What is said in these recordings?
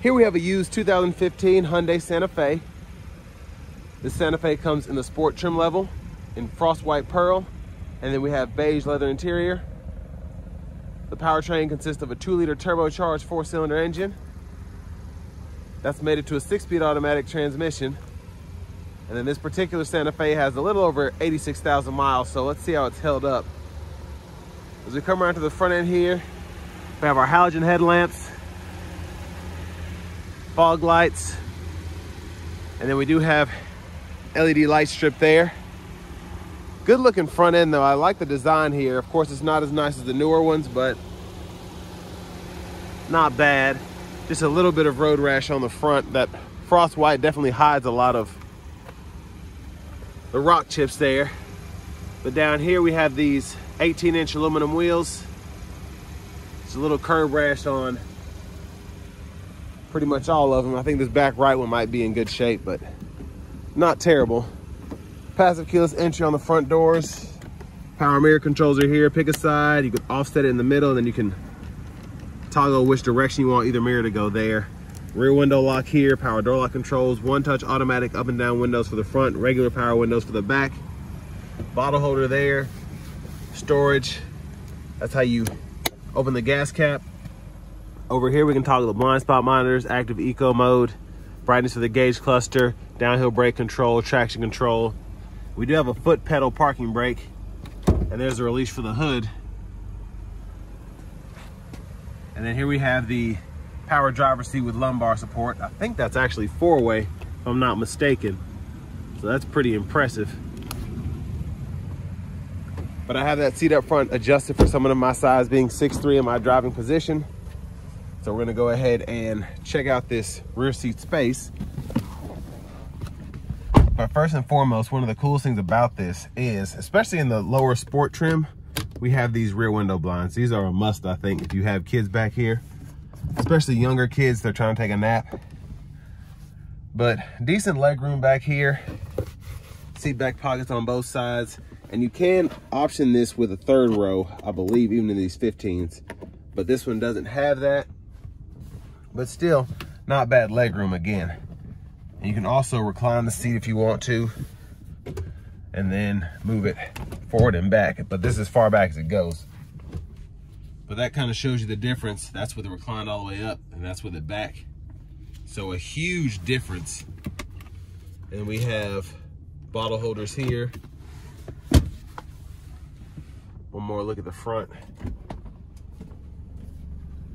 Here we have a used 2015 Hyundai Santa Fe. This Santa Fe comes in the sport trim level in frost white pearl, and then we have beige leather interior. The powertrain consists of a 2-liter turbocharged 4-cylinder engine. That's mated to a 6-speed automatic transmission. And then this particular Santa Fe has a little over 86,000 miles, so let's see how it's held up. As we come around to the front end here, we have our halogen headlamps, fog lights, and then we do have LED light strip there. Good looking front end though. I like the design here. Of course, it's not as nice as the newer ones, but not bad. Just a little bit of road rash on the front. That frost white definitely hides a lot of the rock chips there. But down here we have these 18-inch aluminum wheels. There's a little curb rash on pretty much all of them. I think this back right one might be in good shape, but not terrible. Passive keyless entry on the front doors. Power mirror controls are here. Pick a side. You can offset it in the middle, and then you can toggle which direction you want either mirror to go there. Rear window lock here. Power door lock controls. One-touch automatic up and down windows for the front. Regular power windows for the back. Bottle holder there. Storage. That's how you open the gas cap. Over here we can toggle the blind spot monitors, active eco mode, brightness of the gauge cluster, downhill brake control, traction control. We do have a foot pedal parking brake, and there's a release for the hood. And then here we have the power driver's seat with lumbar support. I think that's actually 4-way, if I'm not mistaken. So that's pretty impressive. But I have that seat up front adjusted for someone of my size, being 6'3" in my driving position. So we're gonna go ahead and check out this rear seat space. But first and foremost, one of the coolest things about this is, especially in the lower sport trim, we have these rear window blinds. These are a must, I think, if you have kids back here, especially younger kids, they're trying to take a nap. But decent leg room back here, seat back pockets on both sides. And you can option this with a 3rd row, I believe, even in these 15s. But this one doesn't have that. But still, not bad leg room again. And you can also recline the seat if you want to, and then move it forward and back. But this is as far back as it goes. But that kind of shows you the difference. That's with it reclined all the way up, and that's with it back. So a huge difference. And we have bottle holders here. One more look at the front.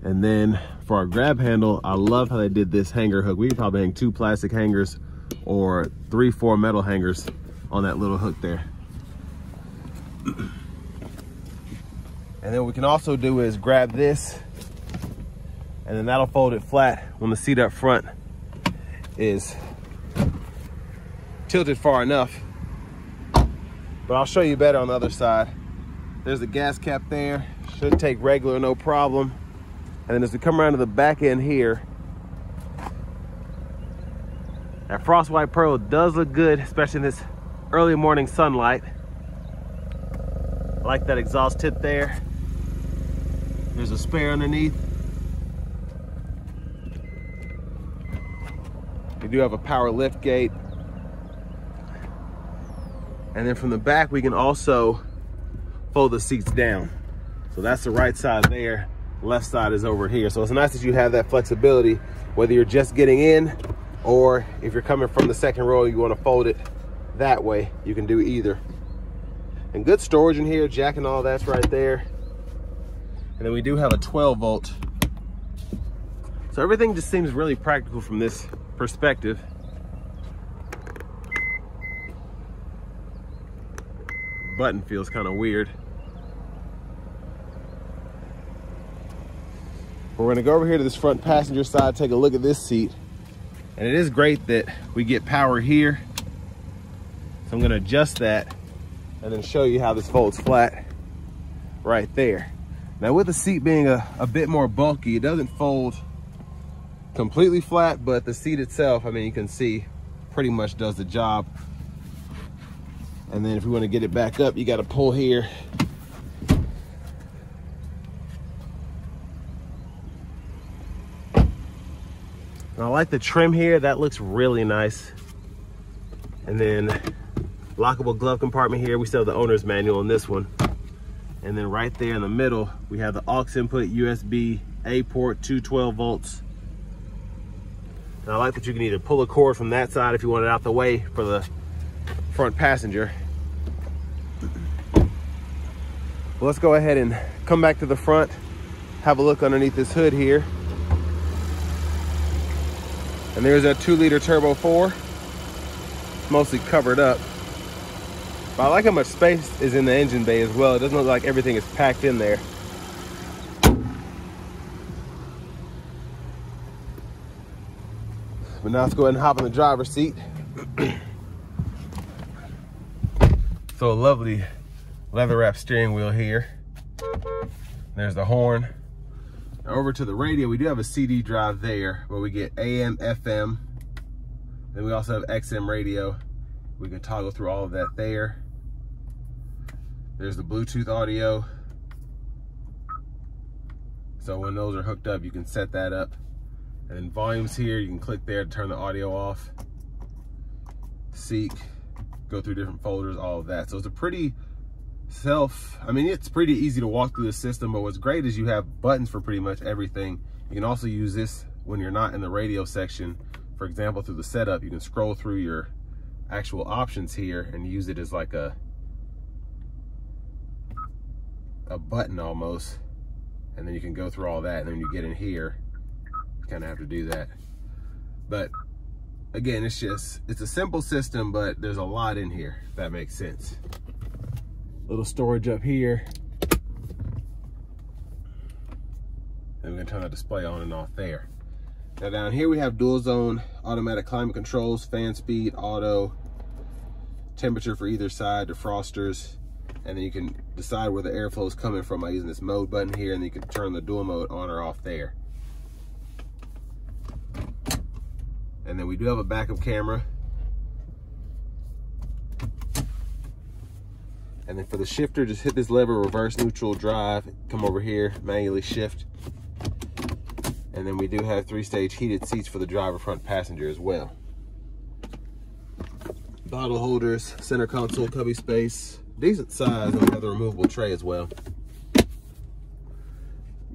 And then for our grab handle, I love how they did this hanger hook. We could probably hang 2 plastic hangers or 3-4 metal hangers on that little hook there. And then what we can also do is grab this, and then that'll fold it flat when the seat up front is tilted far enough. But I'll show you better on the other side. There's the gas cap there. Should take regular, no problem. And then as we come around to the back end here, that frost white pearl does look good, especially in this early morning sunlight. I like that exhaust tip there. There's a spare underneath. We do have a power lift gate. And then from the back, we can also fold the seats down. So that's the right side there. Left side is over here. So it's nice that you have that flexibility, whether you're just getting in or if you're coming from the 2nd row, you want to fold it that way, you can do either. And good storage in here, jack and all that's right there. And then we do have a 12-volt. So everything just seems really practical from this perspective. Button feels kind of weird. We're gonna go over here to this front passenger side, take a look at this seat. And it is great that we get power here. So I'm gonna adjust that and then show you how this folds flat right there. Now with the seat being a bit more bulky, it doesn't fold completely flat, but the seat itself, I mean, you can see pretty much does the job. And then if we want to get it back up, you got to pull here. And I like the trim here. That looks really nice. And then lockable glove compartment here. We still have the owner's manual in this one. And then right there in the middle, we have the aux input, USB A port, 212 volts. And I like that you can either pull a cord from that side if you want it out the way for the front passenger. Well, let's go ahead and come back to the front, have a look underneath this hood here. And there's a 2-liter turbo 4, mostly covered up. But I like how much space is in the engine bay as well. It doesn't look like everything is packed in there. But now let's go ahead and hop in the driver's seat. So a lovely leather wrap steering wheel here. There's the horn. Now over to the radio, we do have a CD drive there, where we get AM, FM. Then we also have XM radio. We can toggle through all of that there. There's the Bluetooth audio. So when those are hooked up, you can set that up. And then volumes here, you can click there to turn the audio off. Seek, go through different folders, all of that. So it's a pretty it's pretty easy to walk through the system, but what's great is you have buttons for pretty much everything. You can also use this when you're not in the radio section. For example, through the setup, you can scroll through your actual options here and use it as like a button almost. And then you can go through all that, and then when you get in here, you kind of have to do that. But again, it's a simple system, but there's a lot in here, if that makes sense. Little storage up here. And we're gonna turn the display on and off there. Now down here we have dual zone automatic climate controls, fan speed, auto, temperature for either side, defrosters, and then you can decide where the airflow is coming from by using this mode button here, and then you can turn the dual mode on or off there. And then we do have a backup camera. And then for the shifter, just hit this lever, reverse, neutral, drive, come over here, manually shift. And then we do have 3-stage heated seats for the driver, front passenger as well. Bottle holders, center console, cubby space, decent size, and we have the removable tray as well.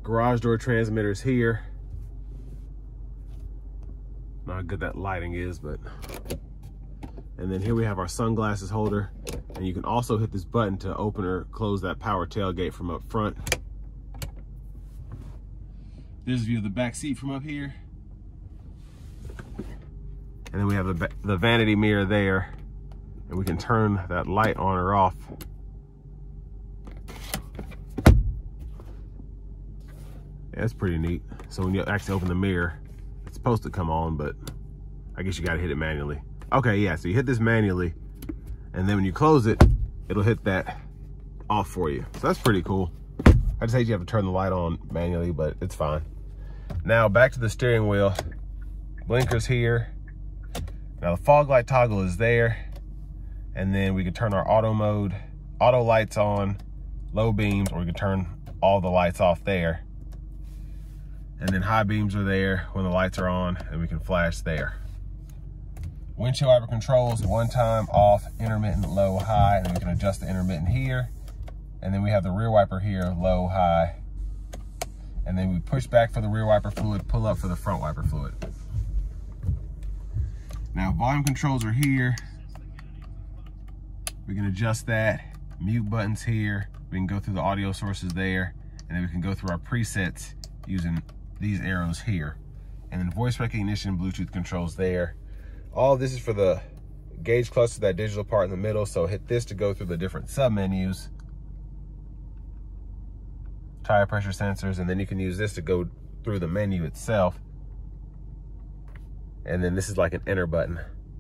Garage door transmitters here. Not how good that lighting is, but. And then here we have our sunglasses holder. And you can also hit this button to open or close that power tailgate from up front. There's a view of the back seat from up here. And then we have the vanity mirror there. And we can turn that light on or off. Yeah, that's pretty neat. So when you actually open the mirror, it's supposed to come on, but I guess you gotta hit it manually. Okay, yeah, so you hit this manually, and then when you close it, it'll hit that off for you. So that's pretty cool. I just hate you have to turn the light on manually, but it's fine. Now back to the steering wheel. Blinkers here. Now the fog light toggle is there, and then we can turn our auto mode, auto lights on, low beams, or we can turn all the lights off there. And then high beams are there when the lights are on, and we can flash there. Windshield wiper controls, one time, off, intermittent, low, high, and we can adjust the intermittent here. And then we have the rear wiper here, low, high. And then we push back for the rear wiper fluid, pull up for the front wiper fluid. Now volume controls are here. We can adjust that. Mute buttons here. We can go through the audio sources there. And then we can go through our presets using these arrows here. And then voice recognition, Bluetooth controls there. All of this is for the gauge cluster, that digital part in the middle. So hit this to go through the different sub-menus. Tire pressure sensors, and then you can use this to go through the menu itself. And then this is like an enter button.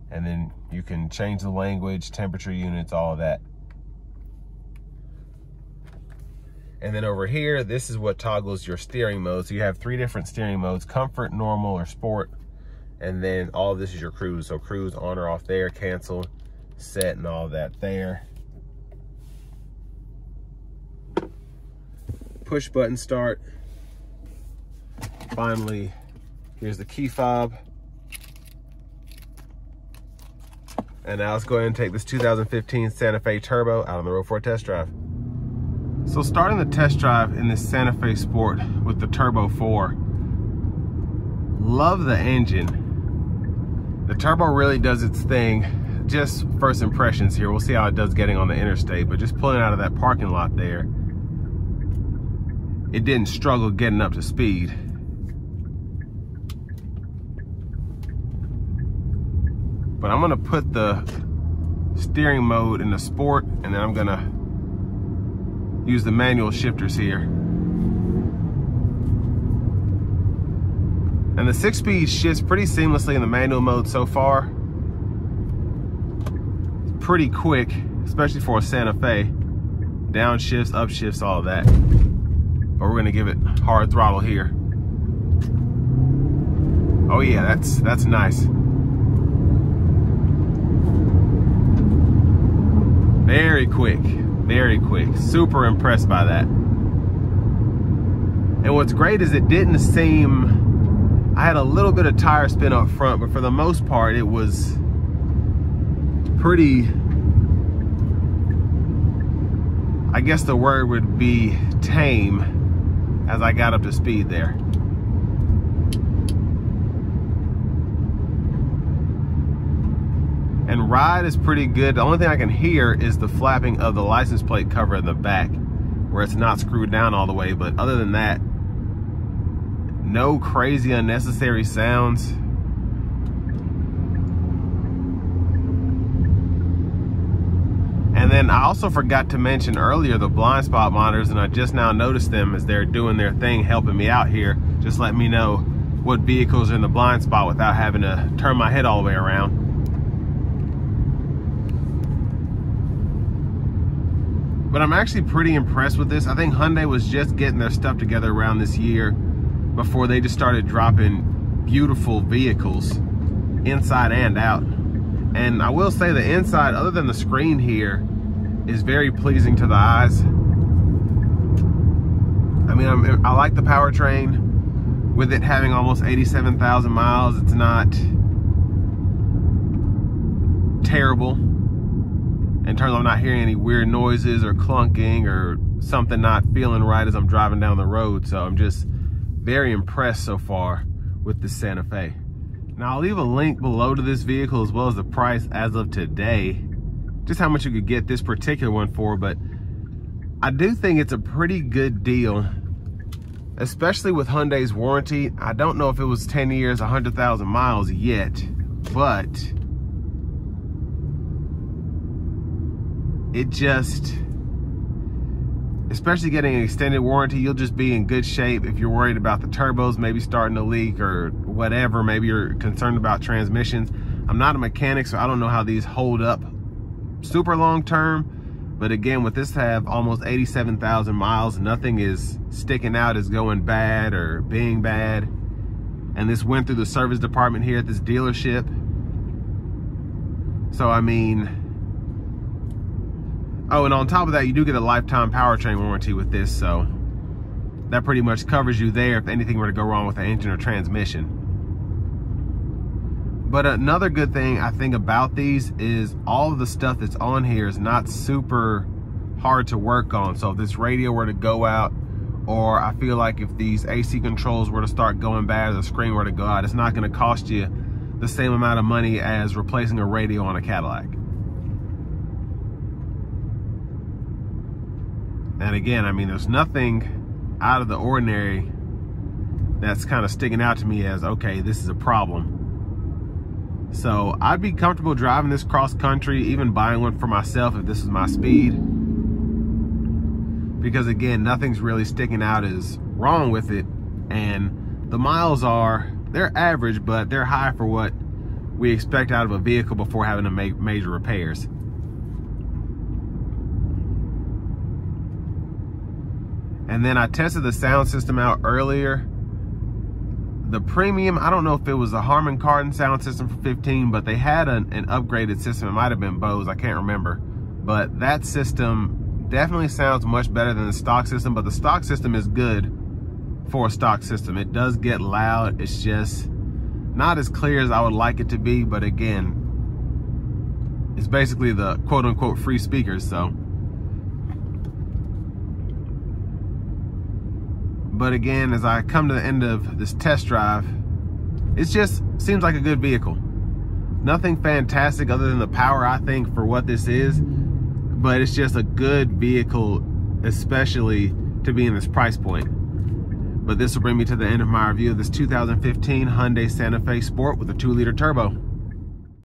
And then you can change the language, temperature units, all of that. And then over here, this is what toggles your steering mode. So you have 3 different steering modes: comfort, normal, or sport. And then all of this is your cruise. So cruise on or off there, cancel, set, and all of that there. Push button start. Finally, here's the key fob. And now let's go ahead and take this 2015 Santa Fe Turbo out on the road for a test drive. So starting the test drive in this Santa Fe Sport with the Turbo 4, love the engine. The turbo really does its thing. Just first impressions here. We'll see how it does getting on the interstate, but just pulling out of that parking lot there, it didn't struggle getting up to speed. But I'm gonna put the steering mode in the sport, and then I'm gonna use the manual shifters here. And the 6-speed shifts pretty seamlessly in the manual mode so far. Pretty quick, especially for a Santa Fe. Downshifts, upshifts, all of that. But we're gonna give it hard throttle here. Oh yeah, that's nice. Very quick, very quick. Super impressed by that. And what's great is it didn't seem, I had a little bit of tire spin up front, but for the most part it was pretty, I guess the word would be tame as I got up to speed there. And ride is pretty good. The only thing I can hear is the flapping of the license plate cover in the back where it's not screwed down all the way, but other than that, no crazy unnecessary sounds. And then I also forgot to mention earlier the blind spot monitors, and I just now noticed them as they're doing their thing, helping me out here. Just let me know what vehicles are in the blind spot without having to turn my head all the way around. But I'm actually pretty impressed with this. I think Hyundai was just getting their stuff together around this year before they just started dropping beautiful vehicles inside and out. And I will say the inside, other than the screen here, is very pleasing to the eyes. I mean, I like the powertrain. With it having almost 87,000 miles, it's not terrible in terms of not hearing any weird noises or clunking or something not feeling right as I'm driving down the road. So I'm just very impressed so far with the Santa Fe. Now I'll leave a link below to this vehicle as well as the price as of today, just how much you could get this particular one for, but I do think it's a pretty good deal, especially with Hyundai's warranty. I don't know if it was 10 years, 100,000 miles yet, but it just, especially getting an extended warranty, you'll just be in good shape. If you're worried about the turbos maybe starting to leak or whatever, maybe you're concerned about transmissions. I'm not a mechanic, so I don't know how these hold up super long term. But again, with this to have almost 87,000 miles, nothing is sticking out as going bad or being bad. And this went through the service department here at this dealership. So I mean, oh, and on top of that, you do get a lifetime powertrain warranty with this, so that pretty much covers you there if anything were to go wrong with the engine or transmission. But another good thing I think about these is all of the stuff that's on here is not super hard to work on. So if this radio were to go out, or I feel like if these AC controls were to start going bad or the screen were to go out, it's not going to cost you the same amount of money as replacing a radio on a Cadillac. And again, I mean, there's nothing out of the ordinary that's kind of sticking out to me as, okay, this is a problem. So I'd be comfortable driving this cross country, even buying one for myself if this is my speed. Because again, nothing's really sticking out as wrong with it. And the miles they're average, but they're high for what we expect out of a vehicle before having to make major repairs. And then I tested the sound system out earlier. The premium, I don't know if it was a Harman Kardon sound system for 15, but they had an upgraded system. It might have been Bose, I can't remember. But that system definitely sounds much better than the stock system, but the stock system is good for a stock system. It does get loud. It's just not as clear as I would like it to be, but again, It's basically the quote-unquote free speakers, so. But again, as I come to the end of this test drive, it just seems like a good vehicle. Nothing fantastic other than the power, I think, for what this is, but it's just a good vehicle, especially to be in this price point. But this will bring me to the end of my review of this 2015 Hyundai Santa Fe Sport with a 2-liter turbo.